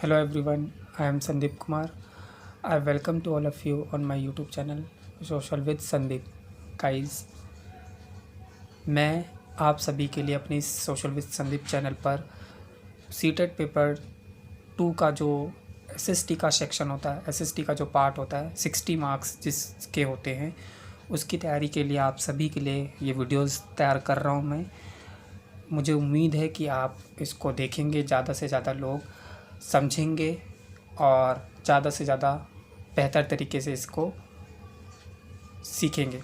Hello everyone, I am Sandeep Kumar. I welcome to all of you on my YouTube channel Social with Sandeep. Guys, मैं आप सभी के लिए अपनी social with Sandeep channel पर CTET paper 2 का जो एसएसटी का सेक्शन होता है, एसएसटी का जो पार्ट होता है 60 मार्क्स जिसके होते हैं, उसकी तैयारी के लिए आप सभी के लिए ये वीडियोस तैयार कर रहा हूँ मैं। मुझे उम्मीद है कि आप इसको देखेंगे, ज़्यादा से ज़्यादा लोग समझेंगे और ज़्यादा से ज़्यादा बेहतर तरीके से इसको सीखेंगे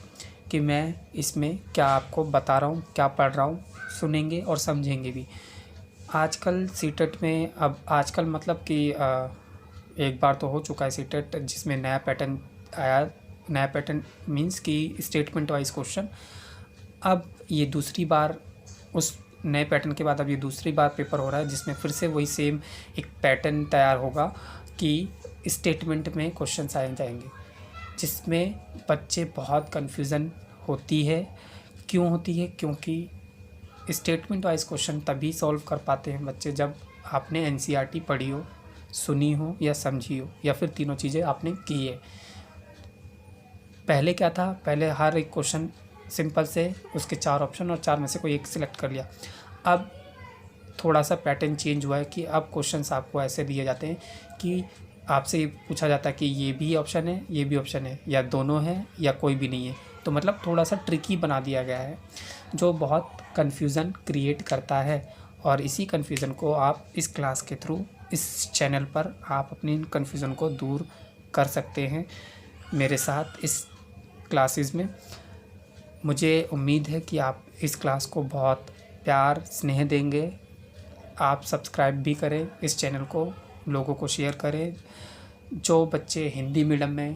कि मैं इसमें क्या आपको बता रहा हूँ, क्या पढ़ रहा हूँ, सुनेंगे और समझेंगे भी। आजकल सीटेट में अब आजकल मतलब कि एक बार तो हो चुका है सीटेट जिसमें नया पैटर्न आया। नया पैटर्न मीन्स कि स्टेटमेंट वाइज क्वेश्चन। अब ये दूसरी बार उस नए पैटर्न के बाद अब ये दूसरी बार पेपर हो रहा है जिसमें फिर से वही सेम एक पैटर्न तैयार होगा कि स्टेटमेंट में क्वेश्चंस आए जाएंगे, जिसमें बच्चे बहुत कन्फ्यूज़न होती है। क्यों होती है? क्योंकि स्टेटमेंट वाइज क्वेश्चन तभी सॉल्व कर पाते हैं बच्चे जब आपने एनसीईआरटी पढ़ी हो, सुनी हो या समझी हो, या फिर तीनों चीज़ें आपने की है। पहले क्या था? पहले हर एक क्वेश्चन सिंपल से उसके 4 ऑप्शन और 4 में से कोई एक सिलेक्ट कर लिया। अब थोड़ा सा पैटर्न चेंज हुआ है कि अब क्वेश्चंस आपको ऐसे दिए जाते हैं कि आपसे ये पूछा जाता है कि ये भी ऑप्शन है, ये भी ऑप्शन है, या दोनों है या कोई भी नहीं है। तो मतलब थोड़ा सा ट्रिकी बना दिया गया है जो बहुत कन्फ्यूज़न क्रिएट करता है, और इसी कन्फ्यूज़न को आप इस क्लास के थ्रू, इस चैनल पर आप अपनी कन्फ्यूज़न को दूर कर सकते हैं मेरे साथ इस क्लासेस में। मुझे उम्मीद है कि आप इस क्लास को बहुत प्यार स्नेह देंगे। आप सब्सक्राइब भी करें इस चैनल को, लोगों को शेयर करें। जो बच्चे हिंदी मीडियम में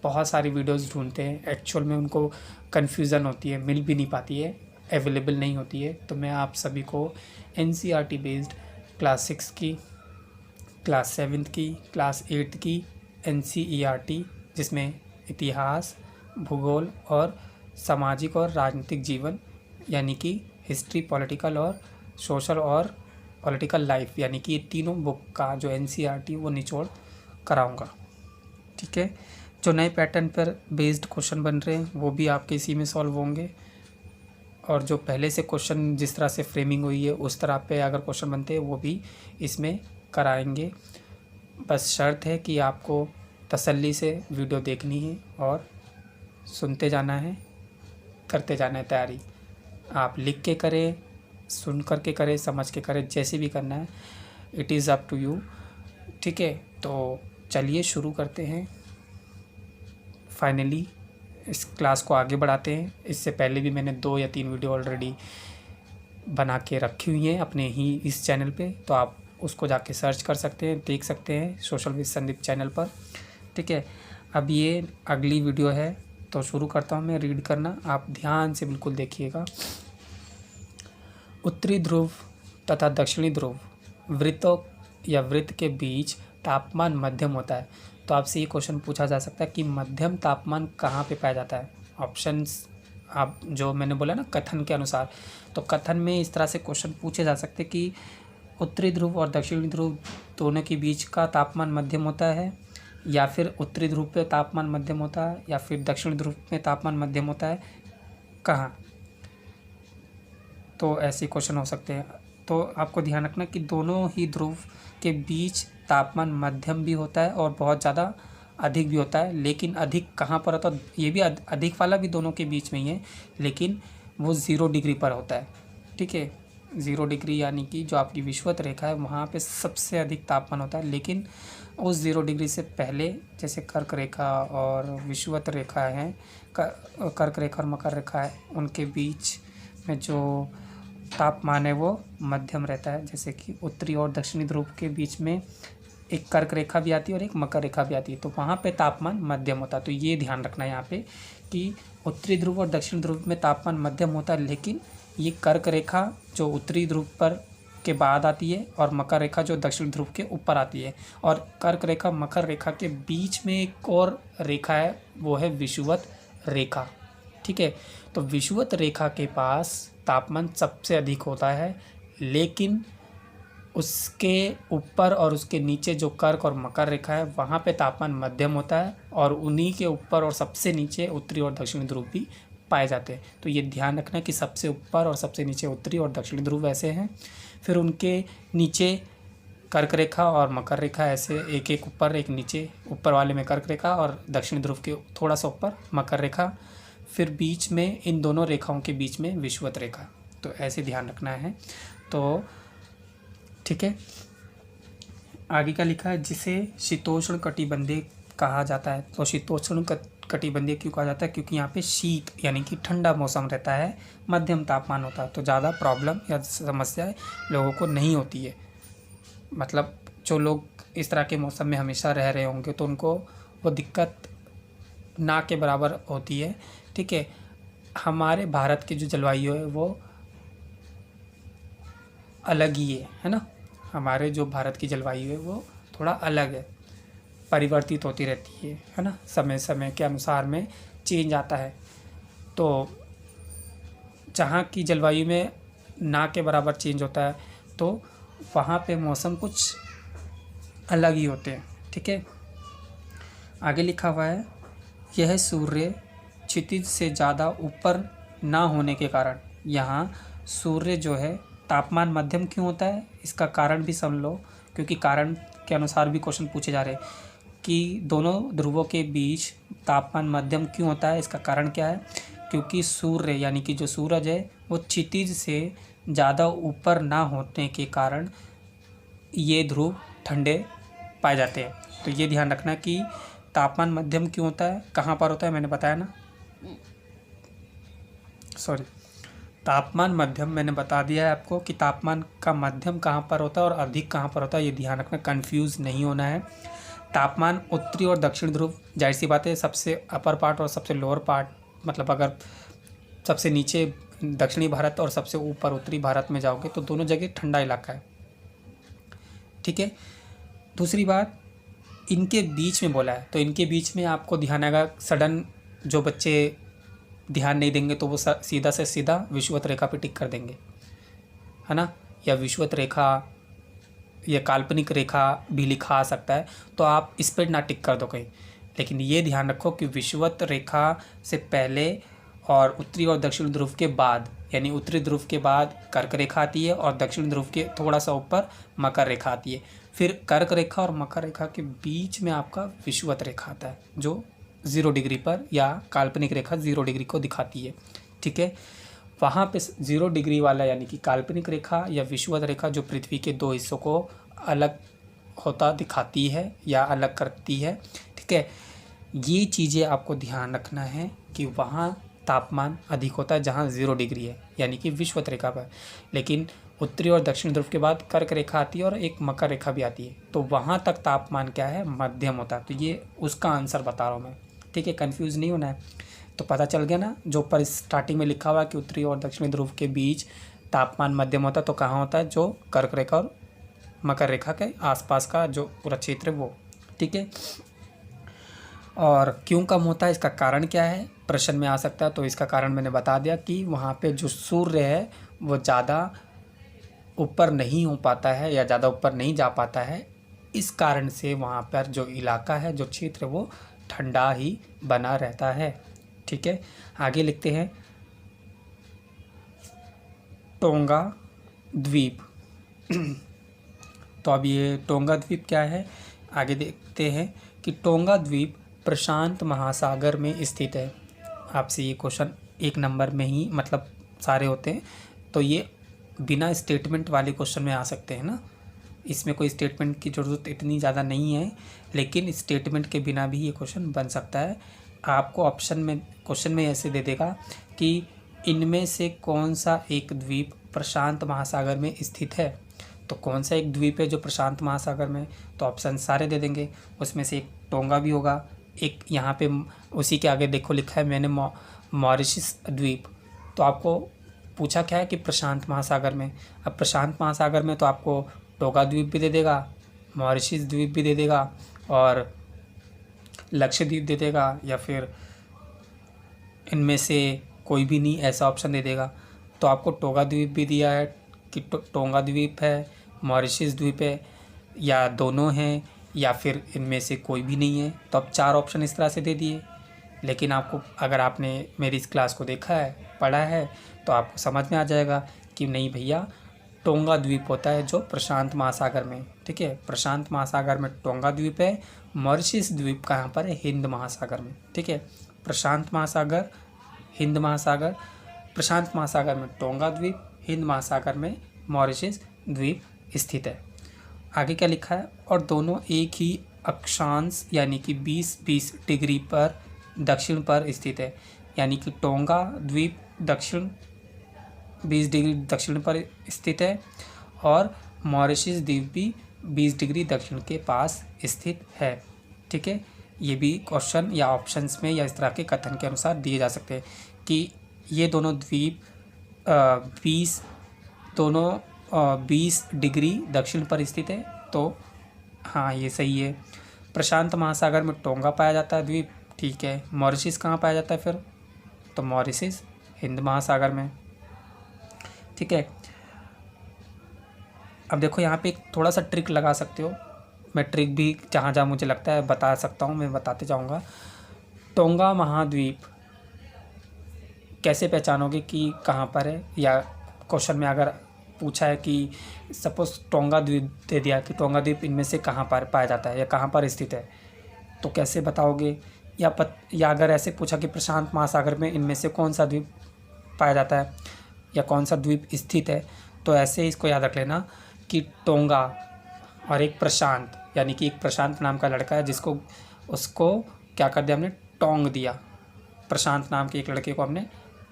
बहुत सारी वीडियोस ढूंढते हैं, एक्चुअल में उनको कन्फ्यूज़न होती है, मिल भी नहीं पाती है, अवेलेबल नहीं होती है, तो मैं आप सभी को एनसीईआरटी बेस्ड क्लास 6 की, क्लास 7 की, क्लास 8 की एनसीईआरटी जिसमें इतिहास, भूगोल और सामाजिक और राजनीतिक जीवन यानी कि हिस्ट्री, पॉलिटिकल और सोशल और पॉलिटिकल लाइफ, यानी कि ये तीनों बुक का जो एनसीईआरटी वो निचोड़ कराऊंगा। ठीक है, जो नए पैटर्न पर बेस्ड क्वेश्चन बन रहे हैं वो भी आपके इसी में सॉल्व होंगे, और जो पहले से क्वेश्चन जिस तरह से फ्रेमिंग हुई है उस तरह पे अगर क्वेश्चन बनते हैं वो भी इसमें कराएंगे। बस शर्त है कि आपको तसल्ली से वीडियो देखनी है और सुनते जाना है, करते जाना है तैयारी। आप लिख के करें, सुन कर के करें, समझ के करें, जैसे भी करना है, it is up to you. ठीक है, तो चलिए शुरू करते हैं। फाइनली इस क्लास को आगे बढ़ाते हैं। इससे पहले भी मैंने 2 या 3 वीडियो ऑलरेडी बना के रखी हुई हैं अपने ही इस चैनल पे, तो आप उसको जाके सर्च कर सकते हैं, देख सकते हैं सोशल विद संदीप चैनल पर। ठीक है, अब ये अगली वीडियो है तो शुरू करता हूँ मैं रीड करना। आप ध्यान से बिल्कुल देखिएगा। उत्तरी ध्रुव तथा दक्षिणी ध्रुव वृत्तों या वृत्त के बीच तापमान मध्यम होता है। तो आपसे ये क्वेश्चन पूछा जा सकता है कि मध्यम तापमान कहाँ पे पाया जाता है। ऑप्शंस आप जो मैंने बोला ना कथन के अनुसार, तो कथन में इस तरह से क्वेश्चन पूछे जा सकते हैं कि उत्तरी ध्रुव और दक्षिणी ध्रुव दोनों के बीच का तापमान मध्यम होता है, या फिर उत्तरी ध्रुव पे तापमान मध्यम होता है, या फिर दक्षिणी ध्रुव में तापमान मध्यम होता है, कहाँ। तो ऐसे क्वेश्चन हो सकते हैं। तो आपको ध्यान रखना कि दोनों ही ध्रुव के बीच तापमान मध्यम भी होता है और बहुत ज़्यादा अधिक भी होता है, लेकिन अधिक कहाँ पर होता है, ये भी अधिक वाला भी दोनों के बीच में ही है, लेकिन वो 0 डिग्री पर होता है। ठीक है, 0 डिग्री यानी कि जो आपकी विषुवत रेखा है वहाँ पे सबसे अधिक तापमान होता है, लेकिन उस 0 डिग्री से पहले जैसे कर्क रेखा और विषुवत रेखा है, कर्क रेखा और मकर रेखा है, उनके बीच में जो तापमान है वो मध्यम रहता है। जैसे कि उत्तरी और दक्षिणी ध्रुव के बीच में एक कर्क रेखा भी आती है और एक मकर रेखा भी आती है, तो वहाँ पे तापमान मध्यम होता है। तो ये ध्यान रखना है यहाँ पे कि उत्तरी ध्रुव और दक्षिणी ध्रुव में तापमान मध्यम होता है, लेकिन ये कर्क रेखा जो उत्तरी ध्रुव पर के बाद आती है और मकर रेखा जो दक्षिण ध्रुव के ऊपर आती है, और कर्क रेखा मकर रेखा के बीच में एक और रेखा है, वो है विषुवत रेखा। ठीक है, तो विषुवत रेखा के पास तापमान सबसे अधिक होता है, लेकिन उसके ऊपर और उसके नीचे जो कर्क और मकर रेखा है वहाँ पे तापमान मध्यम होता है, और उन्हीं के ऊपर और सबसे नीचे उत्तरी और दक्षिणी ध्रुव भी पाए जाते हैं। तो ये ध्यान रखना कि सबसे ऊपर और सबसे नीचे उत्तरी और दक्षिणी ध्रुव ऐसे हैं, फिर उनके नीचे कर्क रेखा और मकर रेखा ऐसे एक एक ऊपर एक नीचे, ऊपर वाले में कर्क रेखा और दक्षिणी ध्रुव के थोड़ा सा ऊपर मकर रेखा, फिर बीच में इन दोनों रेखाओं के बीच में विषुवत रेखा। तो ऐसे ध्यान रखना है। तो ठीक है, आगे क्या लिखा है, जिसे शीतोष्ण कटिबंधीय कहा जाता है। तो शीतोष्ण कटिबंधीय क्यों कहा जाता है, क्योंकि यहाँ पे शीत यानी कि ठंडा मौसम रहता है, मध्यम तापमान होता है, तो ज़्यादा प्रॉब्लम या समस्याएं लोगों को नहीं होती है। मतलब जो लोग इस तरह के मौसम में हमेशा रह रहे होंगे तो उनको वो दिक्कत ना के बराबर होती है। ठीक है, हमारे भारत की जो जलवायु है वो अलग ही है ना। हमारे जो भारत की जलवायु है वो थोड़ा अलग है, परिवर्तित होती रहती है ना, समय समय के अनुसार में चेंज आता है। तो जहाँ की जलवायु में ना के बराबर चेंज होता है तो वहाँ पे मौसम कुछ अलग ही होते हैं। ठीक है, आगे लिखा हुआ है, यह सूर्य क्षितिज से ज़्यादा ऊपर ना होने के कारण, यहाँ सूर्य जो है तापमान मध्यम क्यों होता है, इसका कारण भी समझ लो, क्योंकि कारण के अनुसार भी क्वेश्चन पूछे जा रहे हैं कि दोनों ध्रुवों के बीच तापमान मध्यम क्यों होता है। इसका कारण क्या है, क्योंकि सूर्य यानी कि जो सूरज है वो क्षितिज से ज़्यादा ऊपर ना होने के कारण ये ध्रुव ठंडे पाए जाते हैं। तो ये ध्यान रखना कि तापमान मध्यम क्यों होता है, कहाँ पर होता है, मैंने बताया ना, सॉरी, तापमान मध्यम मैंने बता दिया है आपको कि तापमान का मध्यम कहाँ पर होता है और अधिक कहाँ पर होता है। ये ध्यान रखना, कंफ्यूज नहीं होना है। तापमान उत्तरी और दक्षिण ध्रुव, जाहिर सी बात है, सबसे अपर पार्ट और सबसे लोअर पार्ट, मतलब अगर सबसे नीचे दक्षिणी भारत और सबसे ऊपर उत्तरी भारत में जाओगे तो दोनों जगह ठंडा इलाका है। ठीक है, दूसरी बात, इनके बीच में बोला है, तो इनके बीच में आपको ध्यान आएगा, सडन जो बच्चे ध्यान नहीं देंगे तो वो सीधा से सीधा विषुवत रेखा पे टिक कर देंगे, है ना, या विषुवत रेखा या काल्पनिक रेखा भी लिखा आ सकता है, तो आप इस पर ना टिक कर दो कहीं। लेकिन ये ध्यान रखो कि विषुवत रेखा से पहले और उत्तरी और दक्षिण ध्रुव के बाद, यानी उत्तरी ध्रुव के बाद कर्क रेखा आती है और दक्षिण ध्रुव के थोड़ा सा ऊपर मकर रेखा आती है, फिर कर्क रेखा और मकर रेखा के बीच में आपका विषुवत रेखा आता है जो 0 डिग्री पर, या काल्पनिक रेखा 0 डिग्री को दिखाती है। ठीक है, वहाँ पे 0 डिग्री वाला यानी कि काल्पनिक रेखा या विषुवत रेखा जो पृथ्वी के 2 हिस्सों को अलग होता दिखाती है या अलग करती है। ठीक है, ये चीज़ें आपको ध्यान रखना है कि वहाँ तापमान अधिक होता है जहाँ 0 डिग्री है यानी कि विषुवत रेखा पर, लेकिन उत्तरी और दक्षिण ध्रुव के बाद कर्क रेखा आती है और एक मकर रेखा भी आती है, तो वहाँ तक तापमान क्या है, मध्यम होता है। तो ये उसका आंसर बता रहा हूँ मैं। ठीक है, कंफ्यूज नहीं होना है। तो पता चल गया ना, जो ऊपर स्टार्टिंग में लिखा हुआ है कि उत्तरी और दक्षिणी ध्रुव के बीच तापमान मध्यम होता है, तो कहाँ होता है, जो कर्क रेखा और मकर रेखा के आसपास का जो पूरा क्षेत्र है वो। ठीक है, और क्यों कम होता है, इसका कारण क्या है, प्रश्न में आ सकता है। तो इसका कारण मैंने बता दिया कि वहाँ पे जो सूर्य है वो ज़्यादा ऊपर नहीं हो पाता है या ज़्यादा ऊपर नहीं जा पाता है, इस कारण से वहाँ पर जो इलाका है, जो क्षेत्र है, वो ठंडा ही बना रहता है। ठीक है, आगे लिखते हैं, टोंगा द्वीप। तो अब ये टोंगा द्वीप क्या है, आगे देखते हैं कि टोंगा द्वीप प्रशांत महासागर में स्थित है। आपसे ये क्वेश्चन 1 नंबर में ही मतलब सारे होते हैं, तो ये बिना स्टेटमेंट वाले क्वेश्चन में आ सकते हैं ना, इसमें कोई स्टेटमेंट की ज़रूरत इतनी ज़्यादा नहीं है, लेकिन स्टेटमेंट के बिना भी ये क्वेश्चन बन सकता है। आपको ऑप्शन में क्वेश्चन में ऐसे दे देगा कि इनमें से कौन सा एक द्वीप प्रशांत महासागर में स्थित है, तो कौन सा एक द्वीप है जो प्रशांत महासागर में, तो ऑप्शन सारे दे देंगे, उसमें से एक टोंगा भी होगा, एक यहाँ पे उसी के आगे देखो लिखा है मैंने मॉरिशस द्वीप। तो आपको पूछा क्या है कि प्रशांत महासागर में, अब प्रशांत महासागर में तो आपको टोंगा द्वीप भी दे देगा, मॉरिशस द्वीप भी दे देगा और लक्षद्वीप दे देगा, या फिर इनमें से कोई भी नहीं ऐसा ऑप्शन दे देगा। तो आपको टोंगा द्वीप भी दिया है कि टोंगा द्वीप है, मॉरिशस द्वीप है, या दोनों हैं, या फिर इनमें से कोई भी नहीं है। तो अब 4 ऑप्शन इस तरह से दे दिए। लेकिन आपको, अगर आपने मेरी इस क्लास को देखा है, पढ़ा है, तो आपको समझ में आ जाएगा कि नहीं भैया, टोंगा द्वीप होता है जो प्रशांत महासागर में, ठीक है, प्रशांत महासागर में टोंगा द्वीप है। मॉरिशस द्वीप कहाँ पर है? हिंद महासागर में, ठीक है। प्रशांत महासागर, हिंद महासागर, प्रशांत महासागर में टोंगा द्वीप, हिंद महासागर में मॉरिशस द्वीप स्थित है। आगे क्या लिखा है? और दोनों एक ही अक्षांश यानी कि 20-20 डिग्री पर दक्षिण पर स्थित है। यानी कि टोंगा द्वीप दक्षिण 20 डिग्री दक्षिण पर स्थित है और मॉरिशस द्वीप भी 20 डिग्री दक्षिण के पास स्थित है, ठीक है। ये भी क्वेश्चन या ऑप्शंस में या इस तरह के कथन के अनुसार दिए जा सकते हैं कि ये दोनों द्वीप 20 डिग्री दक्षिण पर स्थित है। तो हाँ, ये सही है। प्रशांत महासागर में टोंगा पाया जाता है द्वीप, ठीक है। मॉरिशस कहाँ पाया जाता है फिर? तो मॉरिशस हिंद महासागर में, ठीक है। अब देखो यहाँ पे एक थोड़ा सा ट्रिक लगा सकते हो। मैं ट्रिक भी जहाँ जहाँ मुझे लगता है बता सकता हूँ, मैं बताते जाऊँगा। टोंगा महाद्वीप कैसे पहचानोगे कि कहाँ पर है? या क्वेश्चन में अगर पूछा है कि सपोज टोंगा द्वीप दे दिया कि टोंगा द्वीप इनमें से कहाँ पर पाया जाता है या कहाँ पर स्थित है, तो कैसे बताओगे? या अगर ऐसे पूछा कि प्रशांत महासागर में इनमें से कौन सा द्वीप पाया जाता है या कौन सा द्वीप स्थित है, तो ऐसे ही इसको याद रख लेना कि टोंगा और एक प्रशांत, यानी कि एक प्रशांत नाम का लड़का है जिसको उसको क्या कर दिया हमने? टोंग दिया। प्रशांत नाम के एक लड़के को हमने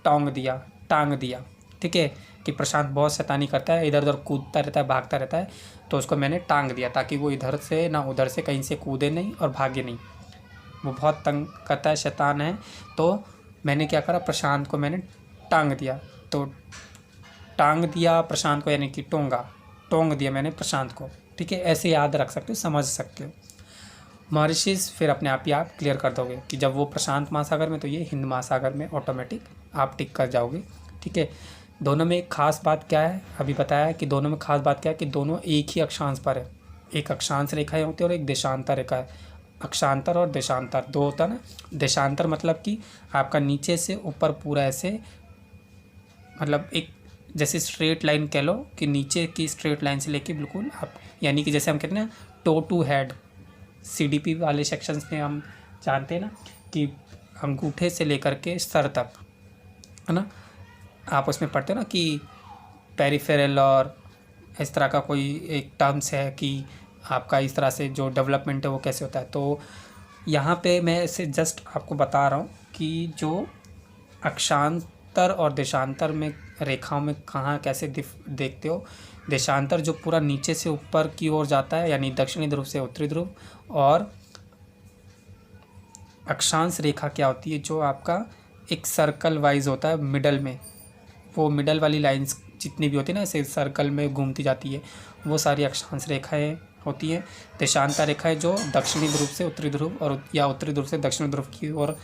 टांग दिया, ठीक है। कि प्रशांत बहुत शैतानी करता है, इधर उधर कूदता रहता है, भागता रहता है, तो उसको मैंने टांग दिया ताकि वो इधर से ना उधर से कहीं से कूदे नहीं और भागे नहीं। वो बहुत तंग करता है, शैतान है। तो मैंने क्या करा? प्रशांत को मैंने टांग दिया। तो टांग दिया प्रशांत को, यानी कि टोंग दिया मैंने प्रशांत को, ठीक है। ऐसे याद रख सकते हो, समझ सकते हो। मॉरिशस फिर अपने आप ही आप क्लियर कर दोगे कि जब वो प्रशांत महासागर में, तो ये हिंद महासागर में ऑटोमेटिक आप टिक कर जाओगे, ठीक है। दोनों में एक खास बात क्या है? अभी बताया कि दोनों में खास बात क्या है कि दोनों एक ही अक्षांश पर है। एक अक्षांश रेखा होती है और एक देशांतर रेखा है। अक्षांतर और देशांतर दो होता है ना। देशांतर मतलब कि आपका नीचे से ऊपर पूरा ऐसे, मतलब एक जैसे स्ट्रेट लाइन कह लो कि नीचे की स्ट्रेट लाइन से लेके बिल्कुल आप, यानी कि जैसे हम कहते हैं ना टो टू हेड, CDP वाले सेक्शंस में हम जानते हैं ना कि अंगूठे से लेकर के सर तक, है ना। आप उसमें पढ़ते हो ना कि पेरिफेरल और इस तरह का कोई एक टर्म्स है कि आपका इस तरह से जो डेवलपमेंट है वो कैसे होता है। तो यहाँ पे मैं इसे जस्ट आपको बता रहा हूँ कि जो अक्षांतर और देशांतर में रेखाओं में कहाँ कैसे देखते हो। देशांतर जो पूरा नीचे से ऊपर की ओर जाता है, यानी दक्षिणी ध्रुव से उत्तरी ध्रुव, और अक्षांश रेखा क्या होती है? जो आपका एक सर्कल वाइज होता है मिडल में, वो मिडल वाली लाइंस जितनी भी होती है ना ऐसे सर्कल में घूमती जाती है, वो सारी अक्षांश रेखाएं होती हैं। देशांतर रेखाएं जो दक्षिणी ध्रुव से उत्तरी ध्रुव और या उत्तरी ध्रुव से दक्षिणी ध्रुव की ओर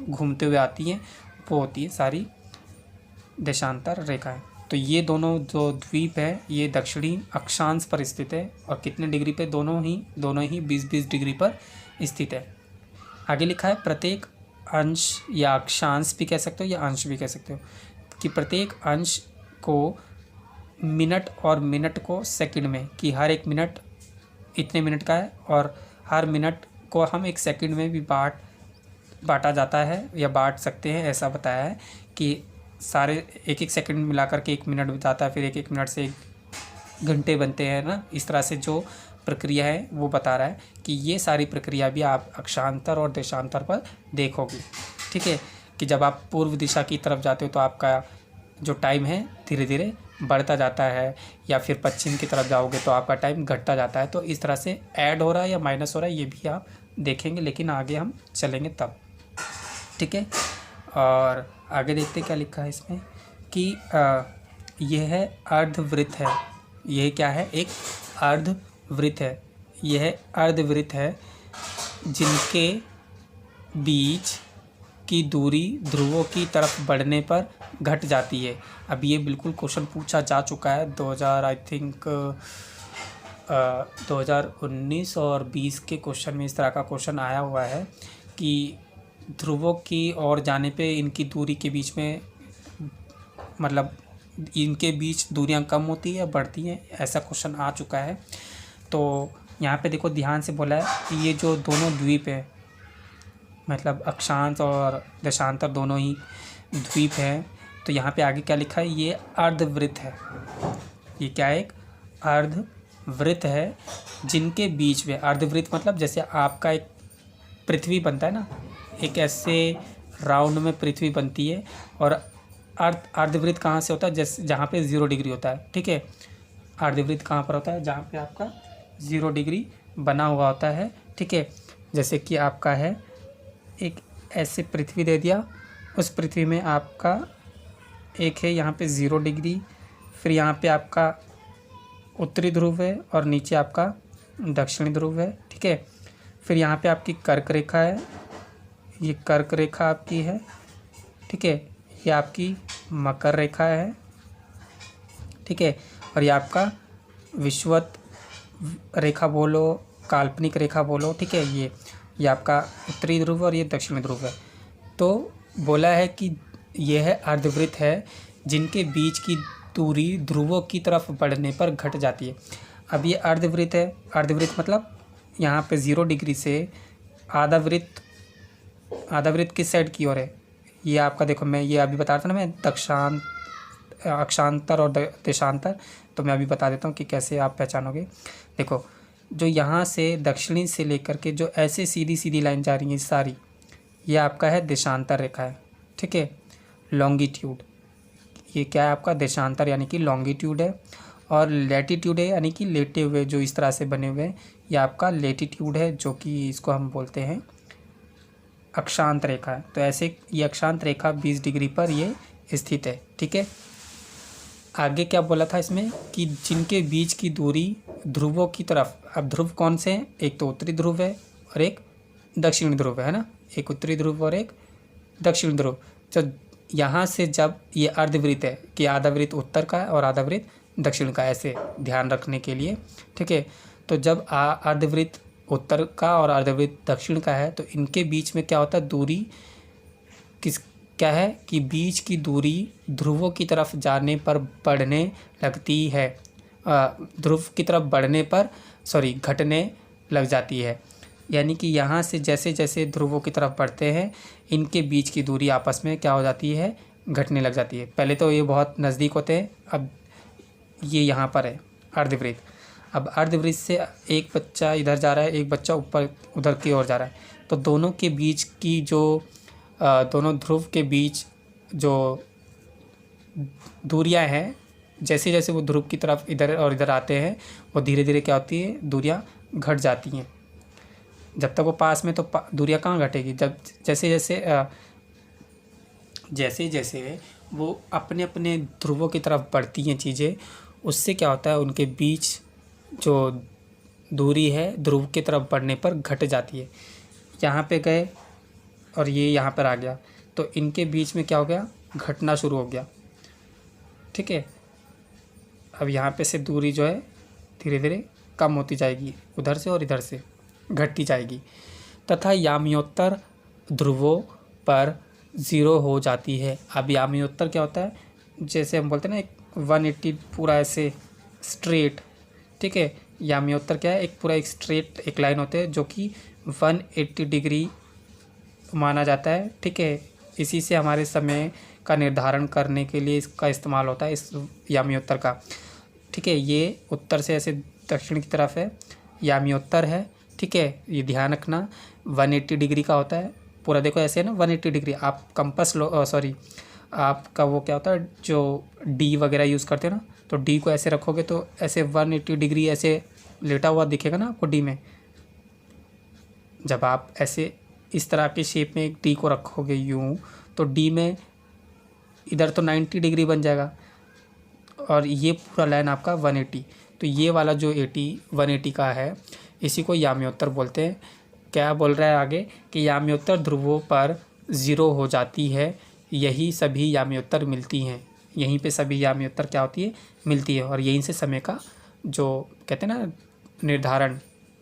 घूमते हुए आती हैं, वो होती है सारी देशांतर रेखाएं। तो ये दोनों जो द्वीप है ये दक्षिणी अक्षांश पर स्थित है और कितने डिग्री पे? दोनों ही 20-20 डिग्री पर स्थित है। आगे लिखा है प्रत्येक अंश या अक्षांश भी कह सकते हो या अंश भी कह सकते हो, कि प्रत्येक अंश को मिनट और मिनट को सेकंड में, कि हर एक मिनट इतने मिनट का है और हर मिनट को हम एक सेकंड में भी बांटा जाता है या बांट सकते हैं। ऐसा बताया है कि सारे एक सेकंड मिला करके 1 मिनट बताता है, फिर 1 मिनट से 1 घंटे बनते हैं ना। इस तरह से जो प्रक्रिया है वो बता रहा है कि ये सारी प्रक्रिया भी आप अक्षांतर और देशांतर पर देखोगे, ठीक है। कि जब आप पूर्व दिशा की तरफ जाते हो तो आपका जो टाइम है धीरे धीरे बढ़ता जाता है, या फिर पश्चिम की तरफ जाओगे तो आपका टाइम घटता जाता है। तो इस तरह से ऐड हो रहा है या माइनस हो रहा है ये भी आप देखेंगे, लेकिन आगे हम चलेंगे तब, ठीक है। और आगे देखते क्या लिखा है इसमें कि यह है अर्धवृत्त है। यह क्या है? एक अर्धवृत्त है। यह अर्धवृत्त है जिनके बीच की दूरी ध्रुवों की तरफ बढ़ने पर घट जाती है। अब ये बिल्कुल क्वेश्चन पूछा जा चुका है 2000 आई थिंक 2019 और 20 के क्वेश्चन में इस तरह का क्वेश्चन आया हुआ है कि ध्रुवों की ओर जाने पे इनकी दूरी के बीच में मतलब इनके बीच दूरियां कम होती है बढ़ती हैं, ऐसा क्वेश्चन आ चुका है। तो यहाँ पे देखो ध्यान से बोला है कि ये जो दोनों द्वीप है मतलब अक्षांश और देशांतर दोनों ही द्वीप हैं। तो यहाँ पे आगे क्या लिखा है, ये अर्धवृत्त है। ये क्या है, एक अर्धवृत्त है जिनके बीच में, अर्धवृत्त मतलब जैसे आपका एक पृथ्वी बनता है ना, एक ऐसे राउंड में पृथ्वी बनती है। और अर्धवृत्त कहाँ से होता है, जैसे जहाँ पे 0 डिग्री होता है, ठीक है। अर्धवृत्त कहाँ पर होता है, जहाँ पे आपका 0 डिग्री बना हुआ होता है, ठीक है। जैसे कि आपका है एक ऐसे पृथ्वी दे दिया, उस पृथ्वी में आपका एक है यहाँ पे 0 डिग्री, फिर यहाँ पे आपका उत्तरी ध्रुव है और नीचे आपका दक्षिणी ध्रुव है, ठीक है। फिर यहाँ पे आपकी कर्क रेखा है, ये कर्क रेखा आपकी है, ठीक है। ये आपकी मकर रेखा है, ठीक है। और ये आपका विषुवत रेखा बोलो, काल्पनिक रेखा बोलो, ठीक है। ये आपका उत्तरी ध्रुव और ये दक्षिणी ध्रुव है। तो बोला है कि यह अर्धवृत्त है जिनके बीच की दूरी ध्रुवों की तरफ बढ़ने पर घट जाती है। अब ये अर्धवृत्त है, अर्धवृत्त मतलब यहाँ पे 0 डिग्री से आधा वृत्त, आधा वृत्त किस साइड की ओर है, ये आपका देखो, मैं ये अभी बता रहा था ना, मैं अक्षांतर और देशांतर, तो मैं अभी बता देता हूँ कि कैसे आप पहचानोगे। देखो, जो यहाँ से दक्षिणी से लेकर के जो ऐसे सीधी सीधी लाइन जा रही है सारी, ये आपका है देशांतर रेखा है, ठीक है। लॉन्गिट्यूड, ये क्या है आपका देशांतर यानी कि लॉन्गिट्यूड है। और लैटिट्यूड है यानी कि लेटे हुए जो इस तरह से बने हुए हैं, ये आपका लेटिट्यूड है, जो कि इसको हम बोलते हैं अक्षांत रेखा है। तो ऐसे ये अक्षांत रेखा 20 डिग्री पर ये स्थित है, ठीक है। आगे क्या बोला था इसमें कि जिनके बीच की दूरी ध्रुवों की तरफ, अब ध्रुव कौन से हैं, एक तो उत्तरी ध्रुव है और एक दक्षिणी ध्रुव है ना, एक उत्तरी ध्रुव और एक दक्षिणी ध्रुव। तो यहाँ से जब ये अर्धवृत्त है कि आधा वृत्त उत्तर का है और आधा वृत्त दक्षिण का, ऐसे ध्यान रखने के लिए, ठीक है। तो जब अर्धवृत्त उत्तर का और अर्धवृत्त दक्षिण का है, तो इनके बीच में क्या होता है, दूरी क्या है कि बीच की दूरी ध्रुवों की तरफ जाने पर बढ़ने लगती है, ध्रुव की तरफ बढ़ने पर घटने लग जाती है। यानी कि यहाँ से जैसे जैसे ध्रुवों की तरफ बढ़ते हैं, इनके बीच की दूरी आपस में क्या हो जाती है, घटने लग जाती है। पहले तो ये बहुत नज़दीक होते हैं, अब ये यहाँ पर है अर्धवृत्त। अब अर्धवृत्त से एक बच्चा इधर जा रहा है, एक बच्चा ऊपर उधर की ओर जा रहा है, तो दोनों के बीच की जो दोनों ध्रुव के बीच जो दूरियां हैं, जैसे जैसे वो ध्रुव की तरफ इधर और इधर आते हैं, वो धीरे धीरे क्या होती है, दूरियां घट जाती हैं। जब तक वो पास में तो दूरियां कहाँ घटेगी, जब जैसे जैसे वो अपने अपने ध्रुवों की तरफ बढ़ती हैं चीज़ें, उससे क्या होता है, उनके बीच जो दूरी है ध्रुव की तरफ बढ़ने पर घट जाती है। यहाँ पे गए और ये यहाँ पर आ गया, तो इनके बीच में क्या हो गया, घटना शुरू हो गया, ठीक है। अब यहाँ पे से दूरी जो है धीरे धीरे कम होती जाएगी, उधर से और इधर से घटती जाएगी, तथा याम्योत्तर ध्रुवों पर 0 हो जाती है। अब याम्योत्तर क्या होता है, जैसे हम बोलते हैं ना एक 180 पूरा ऐसे स्ट्रेट, ठीक है। याम्योत्तर क्या है, एक पूरा एक स्ट्रेट एक लाइन होते हैं जो कि 180 डिग्री माना जाता है, ठीक है। इसी से हमारे समय का निर्धारण करने के लिए इसका इस्तेमाल होता है, इस याम्योत्तर का, ठीक है। ये उत्तर से ऐसे दक्षिण की तरफ है, याम्योत्तर है, ठीक है। ये ध्यान रखना 180 डिग्री का होता है पूरा, देखो ऐसे है ना 180 डिग्री। आप कंपास लो, आपका वो क्या होता है जो डी वगैरह यूज़ करते हैं ना, तो डी को ऐसे रखोगे तो ऐसे 180 डिग्री ऐसे लेटा हुआ दिखेगा ना आपको डी में। जब आप ऐसे इस तरह के शेप में एक डी को रखोगे यूँ, तो डी में इधर तो 90 डिग्री बन जाएगा और ये पूरा लाइन आपका 180। तो ये वाला जो 180 का है, इसी को याम्योत्तर बोलते हैं। क्या बोल रहा है आगे कि याम्योत्तर ध्रुवों पर 0 हो जाती है, यही सभी याम्योत्तर मिलती हैं, यहीं पे सभी याम्योत्तर क्या होती है, मिलती है, और यहीं से समय का जो कहते हैं ना निर्धारण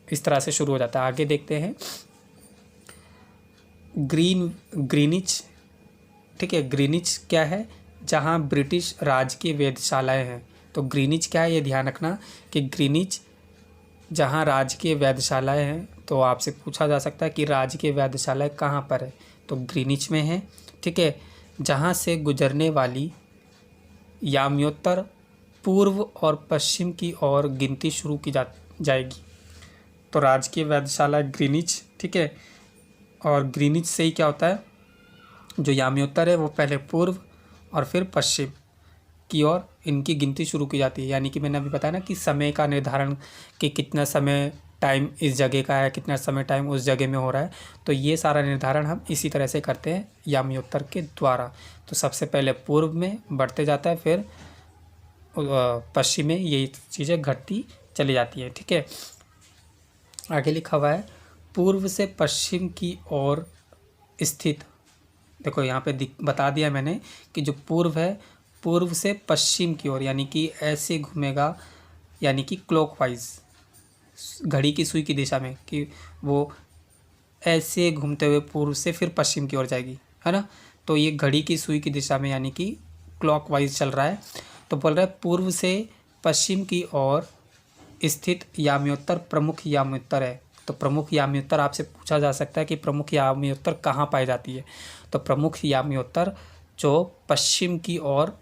इस तरह से शुरू हो जाता है। आगे देखते हैं ग्रीनिच, ठीक है। ग्रीनिच क्या है, जहाँ ब्रिटिश राज की वेधशालाएँ हैं। तो ग्रीनिच क्या है, ये ध्यान रखना कि ग्रीनिच जहाँ राजकीय वेधशालाएँ हैं, तो आपसे पूछा जा सकता है कि राजकीय वेधशालाएँ कहाँ पर है, तो ग्रीनिच में है, ठीक है। जहाँ से गुजरने वाली याम्योत्तर पूर्व और पश्चिम की ओर गिनती शुरू की जाएगी। तो राजकीय वेधशाला ग्रीनिच, ठीक है। और ग्रीनिच से ही क्या होता है, जो याम्योत्तर है वो पहले पूर्व और फिर पश्चिम की ओर इनकी गिनती शुरू की जाती है। यानी कि मैंने अभी बताया ना कि समय का निर्धारण कि कितना समय टाइम इस जगह का है, कितना समय टाइम उस जगह में हो रहा है, तो ये सारा निर्धारण हम इसी तरह से करते हैं याम्योत्तर के द्वारा। तो सबसे पहले पूर्व में बढ़ते जाता है, फिर पश्चिम में ये चीज़ें घटती चली जाती हैं, ठीक है। आगे लिखा हुआ है पूर्व से पश्चिम की ओर स्थित। देखो यहाँ पे बता दिया मैंने कि जो पूर्व है, पूर्व से पश्चिम की ओर, यानी कि ऐसे घूमेगा, यानी कि क्लॉकवाइज, घड़ी की सुई की दिशा में, कि वो ऐसे घूमते हुए पूर्व से फिर पश्चिम की ओर जाएगी, है ना। तो ये घड़ी की सुई की दिशा में यानी कि क्लॉकवाइज चल रहा है। तो बोल रहा है पूर्व से पश्चिम की ओर स्थित याम्योत्तर प्रमुख याम्योत्तर है। तो प्रमुख याम्योत्तर आपसे पूछा जा सकता है कि प्रमुख याम्योत्तर कहाँ पाई जाती है। तो प्रमुख याम्योत्तर जो पश्चिम की ओर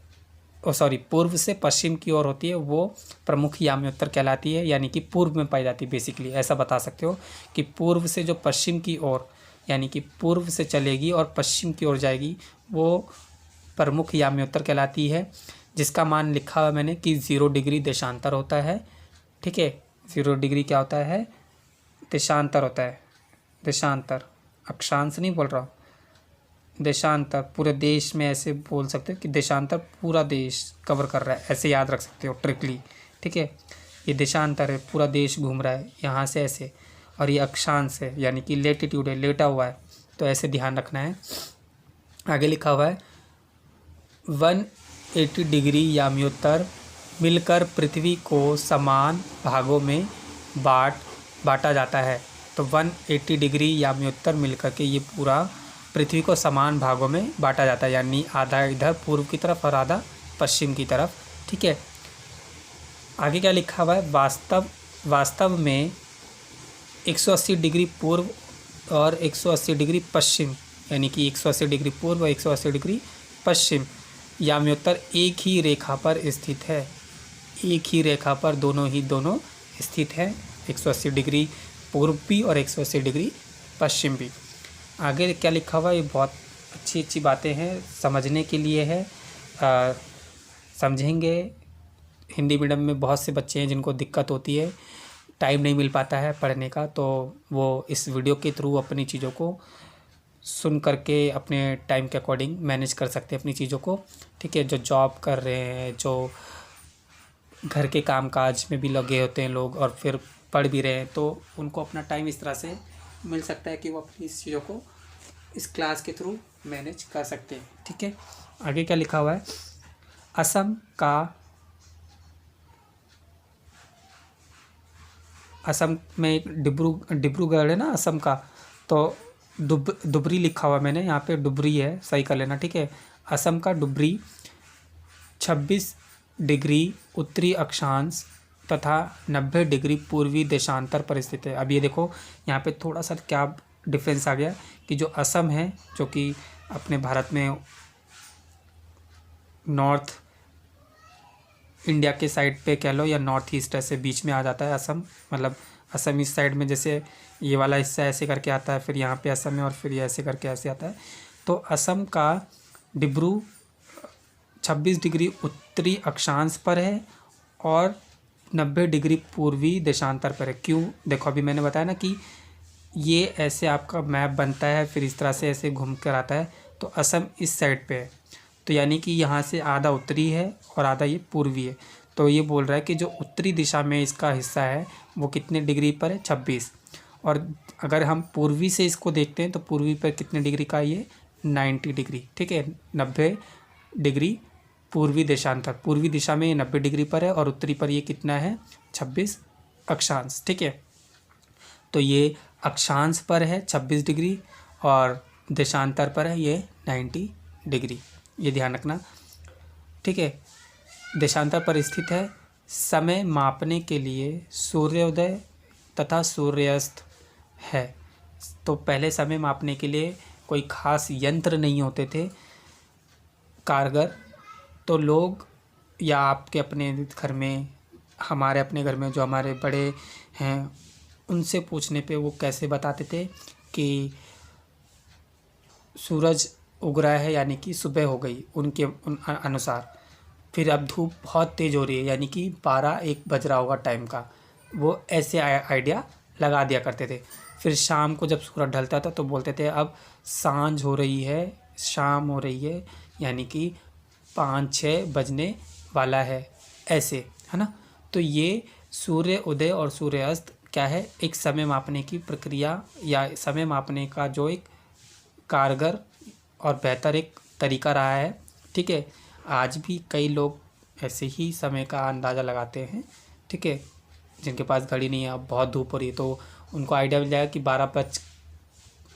पूर्व से पश्चिम की ओर होती है वो प्रमुख याम्योत्तर कहलाती है, यानी कि पूर्व में पाई जाती है। बेसिकली ऐसा बता सकते हो कि पूर्व से जो पश्चिम की ओर, यानी कि पूर्व से चलेगी और पश्चिम की ओर जाएगी, वो प्रमुख याम्योत्तर कहलाती है, जिसका मान लिखा हुआ मैंने कि 0 डिग्री देशांतर होता है, ठीक है। 0 डिग्री क्या होता है, देशांतर होता है, देशांतर, अक्षांश नहीं बोल रहा हूँ, देशांतर। पूरे देश में ऐसे बोल सकते हो कि देशांतर पूरा देश कवर कर रहा है, ऐसे याद रख सकते हो ट्रिकली, ठीक है। ये देशांतर है, पूरा देश घूम रहा है यहाँ से ऐसे, और ये अक्षांश है यानी कि लेटीट्यूड है, लेटा हुआ है, तो ऐसे ध्यान रखना है। आगे लिखा हुआ है 180 डिग्री याम्योत्तर मिलकर पृथ्वी को समान भागों में बांटा जाता है। तो 180 डिग्री याम्योत्तर मिलकर के ये पूरा पृथ्वी को समान भागों में बांटा जाता है, यानी आधा इधर पूर्व की तरफ और आधा पश्चिम की तरफ, ठीक है। आगे क्या लिखा हुआ है, वास्तव में 180 डिग्री पूर्व और 180 डिग्री पश्चिम, यानी कि 180 डिग्री पूर्व और 180 डिग्री पश्चिम याम्योत्तर एक ही रेखा पर स्थित है। एक ही रेखा पर दोनों स्थित है, 180 डिग्री पूर्व भी और 180 डिग्री पश्चिम भी। आगे क्या लिखा हुआ है, ये बहुत अच्छी बातें हैं, समझने के लिए है, समझेंगे। हिंदी मीडियम में बहुत से बच्चे हैं जिनको दिक्कत होती है, टाइम नहीं मिल पाता है पढ़ने का, तो वो इस वीडियो के थ्रू अपनी चीज़ों को सुन करके अपने टाइम के अकॉर्डिंग मैनेज कर सकते हैं अपनी चीज़ों को, ठीक है। जो जॉब कर रहे हैं, जो घर के कामकाज में भी लगे होते हैं लोग और फिर पढ़ भी रहे हैं, तो उनको अपना टाइम इस तरह से मिल सकता है कि वो अपनी इस चीज़ों को इस क्लास के थ्रू मैनेज कर सकते हैं, ठीक है। आगे क्या लिखा हुआ है, असम में एक डिब्रूगढ़ है ना असम का, तो डुबरी लिखा हुआ मैंने यहाँ पे, डुबरी है, सही कर लेना, ठीक है। असम का डुबरी 26 डिग्री उत्तरी अक्षांश तथा 90 डिग्री पूर्वी देशांतर पर स्थित है। अब ये देखो यहाँ पे थोड़ा सा क्या डिफरेंस आ गया कि जो असम है, जो कि अपने भारत में नॉर्थ इंडिया के साइड पे कह लो या नॉर्थ ईस्ट ऐसे बीच में आ जाता है असम, मतलब असम इस साइड में जैसे ये वाला हिस्सा ऐसे करके आता है, फिर यहाँ पे असम है और फिर ये ऐसे करके ऐसे आता है। तो असम का डिब्रू 26 डिग्री उत्तरी अक्षांश पर है और 90 डिग्री पूर्वी देशांतर पर है। क्यों, देखो अभी मैंने बताया ना कि ये ऐसे आपका मैप बनता है, फिर इस तरह से ऐसे घूम कर आता है, तो असम इस साइड पे है, तो यानी कि यहाँ से आधा उत्तरी है और आधा ये पूर्वी है। तो ये बोल रहा है कि जो उत्तरी दिशा में इसका हिस्सा है वो कितने डिग्री पर है, 26, और अगर हम पूर्वी से इसको देखते हैं तो पूर्वी पर कितने डिग्री का ये 90 डिग्री, ठीक है, 90 डिग्री पूर्वी देशांतर, पूर्वी दिशा में ये 90 डिग्री पर है और उत्तरी पर ये कितना है 26 अक्षांश, ठीक है। तो ये अक्षांश पर है 26 डिग्री और देशांतर पर है ये 90 डिग्री, ये ध्यान रखना, ठीक है। देशांतर पर स्थित है। समय मापने के लिए सूर्योदय तथा सूर्यास्त है। तो पहले समय मापने के लिए कोई खास यंत्र नहीं होते थे कारगर, तो लोग या आपके अपने घर में, हमारे अपने घर में जो हमारे बड़े हैं उनसे पूछने पे वो कैसे बताते थे कि सूरज उग रहा है यानी कि सुबह हो गई उनके अनुसार, फिर अब धूप बहुत तेज़ हो रही है यानी कि 12-1 बज रहा होगा टाइम का, वो ऐसे आइडिया लगा दिया करते थे। फिर शाम को जब सूरज ढलता था तो बोलते थे अब सांझ हो रही है, शाम हो रही है यानी कि 5-6 बजने वाला है, ऐसे, है ना। तो ये सूर्य उदय और सूर्य अस्त क्या है, एक समय मापने की प्रक्रिया या समय मापने का जो एक कारगर और बेहतर एक तरीका रहा है, ठीक है। आज भी कई लोग ऐसे ही समय का अंदाज़ा लगाते हैं, ठीक है, जिनके पास घड़ी नहीं है, अब बहुत धूप हो रही है तो उनको आइडिया मिल जाएगा कि 12 बज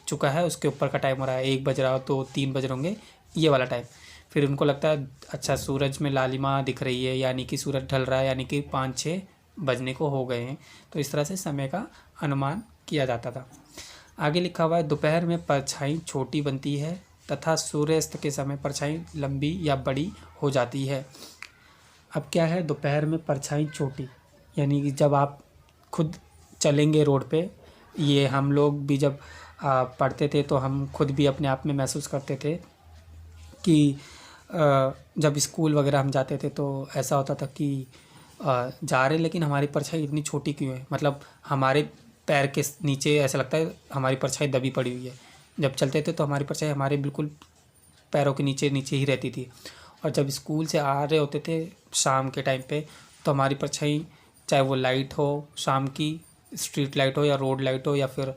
चुका है, उसके ऊपर का टाइम हो रहा है, 1 बज रहा हो तो 3 बज रहे होंगे, ये वाला टाइम। फिर उनको लगता है अच्छा सूरज में लालिमा दिख रही है यानी कि सूरज ढल रहा है यानी कि 5-6 बजने को हो गए हैं, तो इस तरह से समय का अनुमान किया जाता था। आगे लिखा हुआ है दोपहर में परछाई छोटी बनती है तथा सूर्यास्त के समय परछाई लंबी या बड़ी हो जाती है। अब क्या है, दोपहर में परछाई छोटी यानी कि जब आप खुद चलेंगे रोड पे, ये हम लोग भी जब पढ़ते थे तो हम खुद भी अपने आप में महसूस करते थे कि जब स्कूल वगैरह हम जाते थे तो ऐसा होता था कि जा रहे लेकिन हमारी परछाई इतनी छोटी क्यों है, मतलब हमारे पैर के नीचे ऐसा लगता है हमारी परछाई दबी पड़ी हुई है। जब चलते थे तो हमारी परछाई हमारे बिल्कुल पैरों के नीचे नीचे ही रहती थी, और जब स्कूल से आ रहे होते थे शाम के टाइम पे तो हमारी परछाई, चाहे वो लाइट हो शाम की, स्ट्रीट लाइट हो या रोड लाइट हो या फिर